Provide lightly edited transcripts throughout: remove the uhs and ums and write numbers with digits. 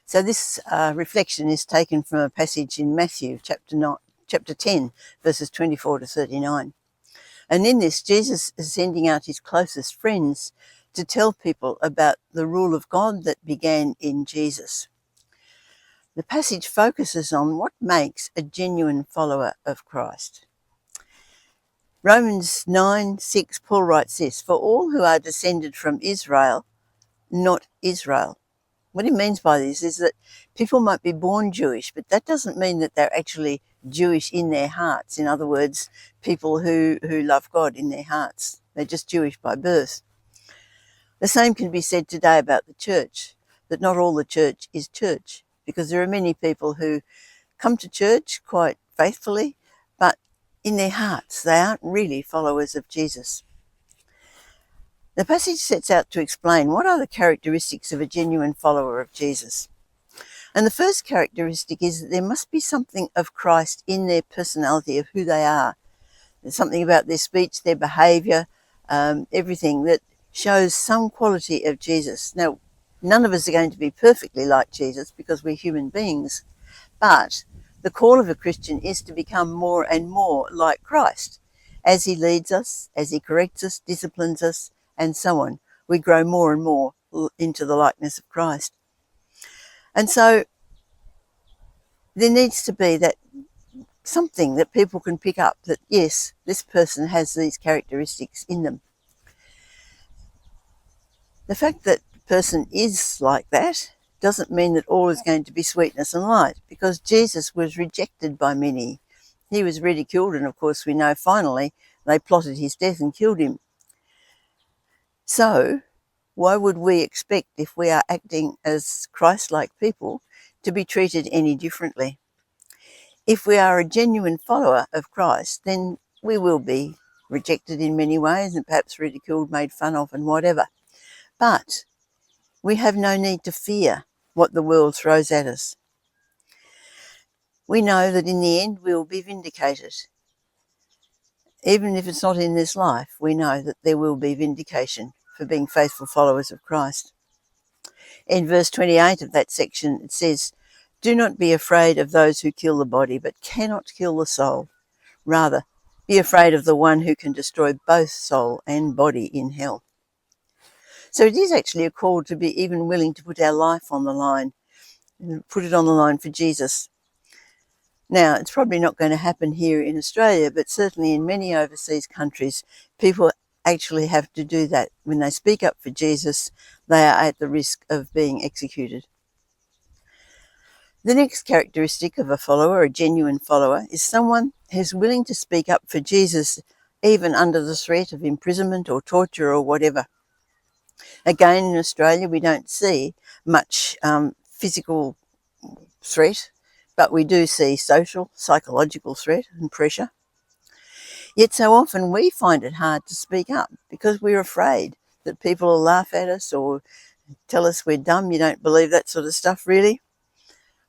So this reflection is taken from a passage in Matthew chapter 10, verses 24 to 39. And in this, Jesus is sending out his closest friends to tell people about the rule of God that began in Jesus. The passage focuses on what makes a genuine follower of Christ. Romans 9:6, Paul writes this, "For all who are descended from Israel, not Israel." What he means by this is that people might be born Jewish, but that doesn't mean that they're actually Jewish in their hearts. In other words, people who love God in their hearts. They're just Jewish by birth. The same can be said today about the church, that not all the church is church, because there are many people who come to church quite faithfully, but in their hearts they aren't really followers of Jesus. The passage sets out to explain what are the characteristics of a genuine follower of Jesus. And the first characteristic is that there must be something of Christ in their personality, of who they are. There's something about their speech, their behaviour, everything that shows some quality of Jesus. Now, none of us are going to be perfectly like Jesus because we're human beings, but the call of a Christian is to become more and more like Christ. As he leads us, as he corrects us, disciplines us, and so on, we grow more and more into the likeness of Christ. And so there needs to be that something that people can pick up, that yes, this person has these characteristics in them. The fact that the person is like that doesn't mean that all is going to be sweetness and light, because Jesus was rejected by many. He was ridiculed, and of course we know finally they plotted his death and killed him. So why would we expect, if we are acting as Christ-like people, to be treated any differently? If we are a genuine follower of Christ, then we will be rejected in many ways and perhaps ridiculed, made fun of and whatever. But we have no need to fear what the world throws at us. We know that in the end we will be vindicated. Even if it's not in this life, we know that there will be vindication for being faithful followers of Christ. In verse 28 of that section, it says, "Do not be afraid of those who kill the body, but cannot kill the soul. Rather, be afraid of the one who can destroy both soul and body in hell." So it is actually a call to be even willing to put our life on the line, and put it on the line for Jesus. Now, it's probably not going to happen here in Australia, but certainly in many overseas countries, people actually have to do that. When they speak up for Jesus, they are at the risk of being executed. The next characteristic of a follower, a genuine follower, is someone who's willing to speak up for Jesus even under the threat of imprisonment or torture or whatever. Again, in Australia, we don't see much physical threat, but we do see social, psychological threat and pressure. Yet so often we find it hard to speak up because we're afraid that people will laugh at us or tell us we're dumb, you don't believe that sort of stuff really.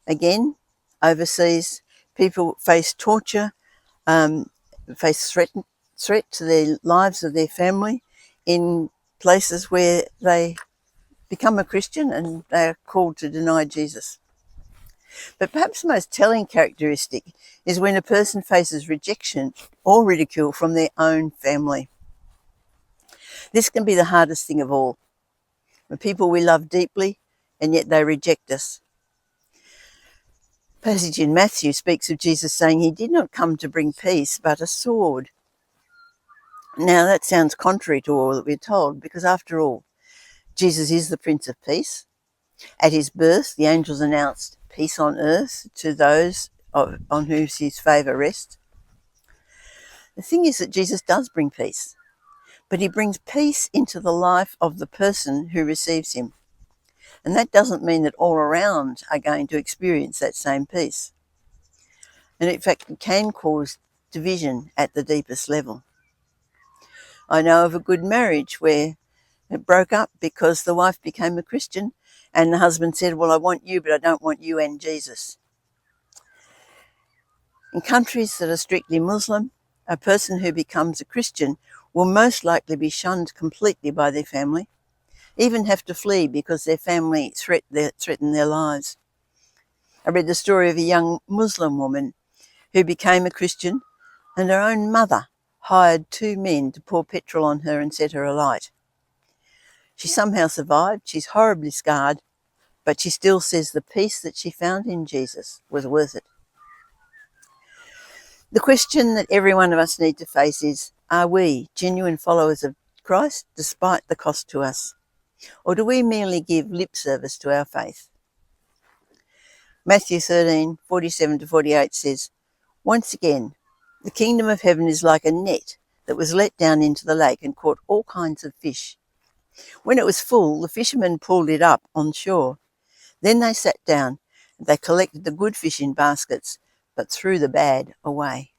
Again, overseas, people face torture, face threat to their lives of their family in places where they become a Christian and they are called to deny Jesus. But perhaps the most telling characteristic is when a person faces rejection or ridicule from their own family. This can be the hardest thing of all. When people we love deeply and yet they reject us. The passage in Matthew speaks of Jesus saying he did not come to bring peace but a sword. Now that sounds contrary to all that we're told, because after all, Jesus is the Prince of Peace. At his birth, the angels announced peace on earth to those on whose his favour rests. The thing is that Jesus does bring peace, but he brings peace into the life of the person who receives him. And that doesn't mean that all around are going to experience that same peace. And in fact, it can cause division at the deepest level. I know of a good marriage where it broke up because the wife became a Christian and the husband said, "Well, I want you, but I don't want you and Jesus." In countries that are strictly Muslim, a person who becomes a Christian will most likely be shunned completely by their family, even have to flee because their family threaten their lives. I read the story of a young Muslim woman who became a Christian, and her own mother hired 2 men to pour petrol on her and set her alight. She somehow survived. She's horribly scarred, but she still says the peace that she found in Jesus was worth it. The question that every one of us need to face is, are we genuine followers of Christ despite the cost to us? Or do we merely give lip service to our faith? Matthew 13:47-48 says, "Once again, the kingdom of heaven is like a net that was let down into the lake and caught all kinds of fish. When it was full, the fishermen pulled it up on shore. Then they sat down and they collected the good fish in baskets, but threw the bad away."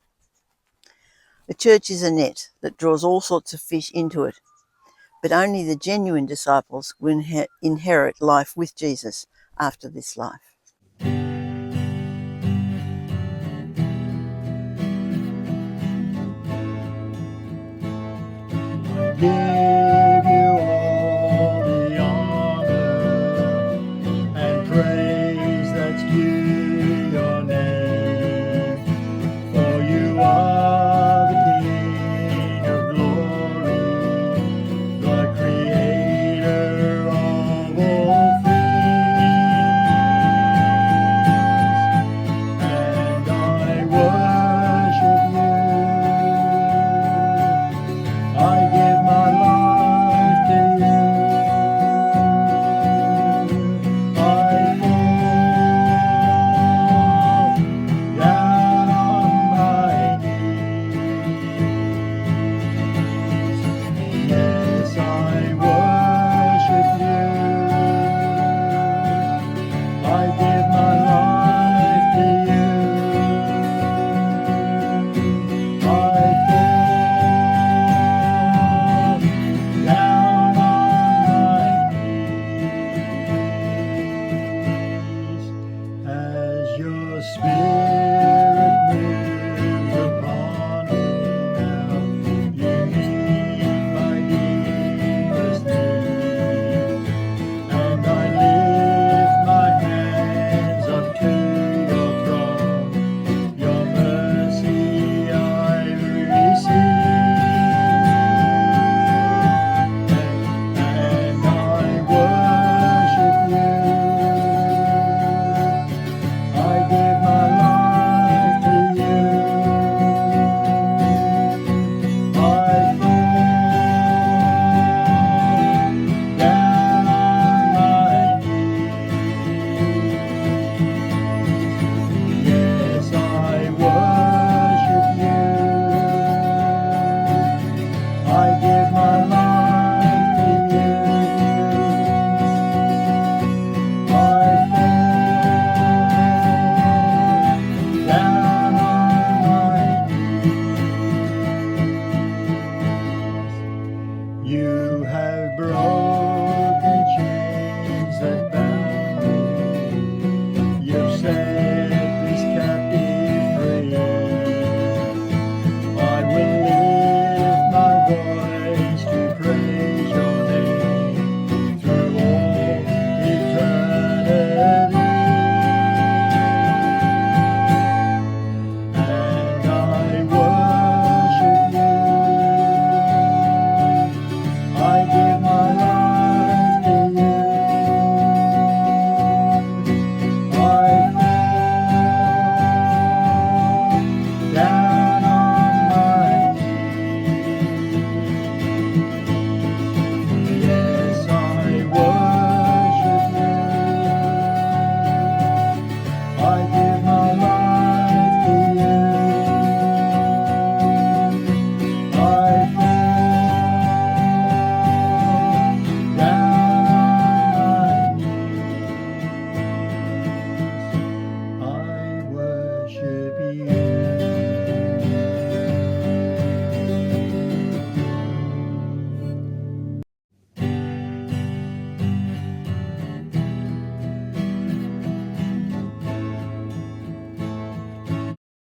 The church is a net that draws all sorts of fish into it, but only the genuine disciples will inherit life with Jesus after this life.